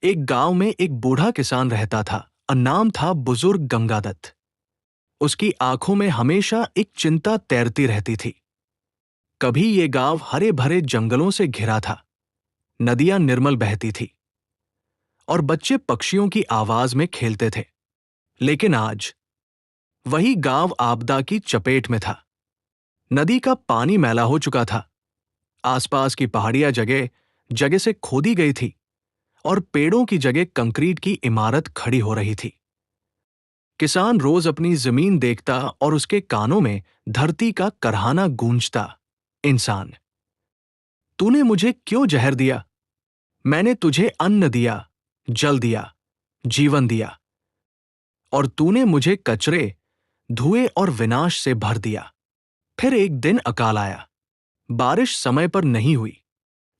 एक गांव में एक बूढ़ा किसान रहता था और नाम था बुजुर्ग गंगादत्त। उसकी आंखों में हमेशा एक चिंता तैरती रहती थी। कभी ये गांव हरे भरे जंगलों से घिरा था, नदियां निर्मल बहती थी और बच्चे पक्षियों की आवाज में खेलते थे। लेकिन आज वही गांव आपदा की चपेट में था। नदी का पानी मैला हो चुका था, आसपास की पहाड़ियां जगह जगह से खोदी गई थी और पेड़ों की जगह कंक्रीट की इमारत खड़ी हो रही थी। किसान रोज अपनी जमीन देखता और उसके कानों में धरती का करहाना गूंजता। इंसान, तूने मुझे क्यों जहर दिया? मैंने तुझे अन्न दिया, जल दिया, जीवन दिया, और तूने मुझे कचरे, धुएं और विनाश से भर दिया। फिर एक दिन अकाल आया। बारिश समय पर नहीं हुई,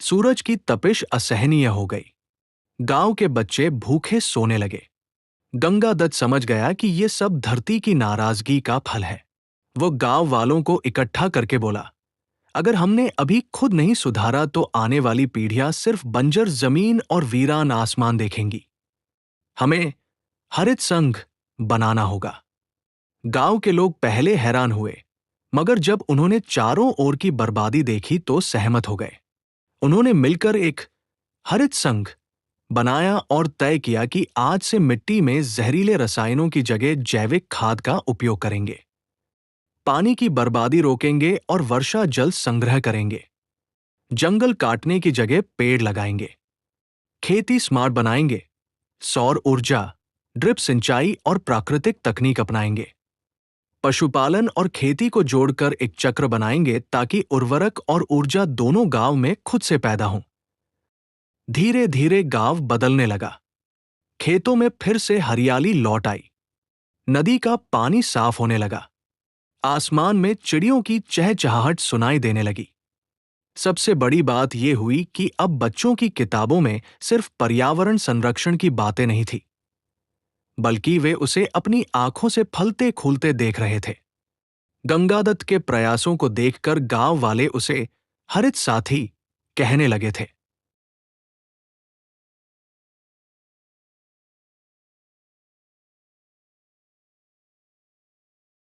सूरज की तपिश असहनीय हो गई। गांव के बच्चे भूखे सोने लगे। गंगादत्त समझ गया कि ये सब धरती की नाराजगी का फल है। वो गांव वालों को इकट्ठा करके बोला, अगर हमने अभी खुद नहीं सुधारा तो आने वाली पीढ़ियां सिर्फ बंजर जमीन और वीरान आसमान देखेंगी। हमें हरित संघ बनाना होगा। गांव के लोग पहले हैरान हुए, मगर जब उन्होंने चारों ओर की बर्बादी देखी तो सहमत हो गए। उन्होंने मिलकर एक हरित संघ बनाया और तय किया कि आज से मिट्टी में जहरीले रसायनों की जगह जैविक खाद का उपयोग करेंगे, पानी की बर्बादी रोकेंगे और वर्षा जल संग्रह करेंगे, जंगल काटने की जगह पेड़ लगाएंगे, खेती स्मार्ट बनाएंगे, सौर ऊर्जा, ड्रिप सिंचाई और प्राकृतिक तकनीक अपनाएंगे। पशुपालन और खेती को जोड़कर एक चक्र बनाएंगे ताकि उर्वरक और ऊर्जा दोनों गांव में खुद से पैदा हों। धीरे धीरे गांव बदलने लगा। खेतों में फिर से हरियाली लौट आई। नदी का पानी साफ होने लगा। आसमान में चिड़ियों की चहचहाहट सुनाई देने लगी। सबसे बड़ी बात यह हुई कि अब बच्चों की किताबों में सिर्फ पर्यावरण संरक्षण की बातें नहीं थी, बल्कि वे उसे अपनी आंखों से फलते फूलते देख रहे थे। गंगादत्त के प्रयासों को देखकर गांव वाले उसे हरित साथी कहने लगे थे।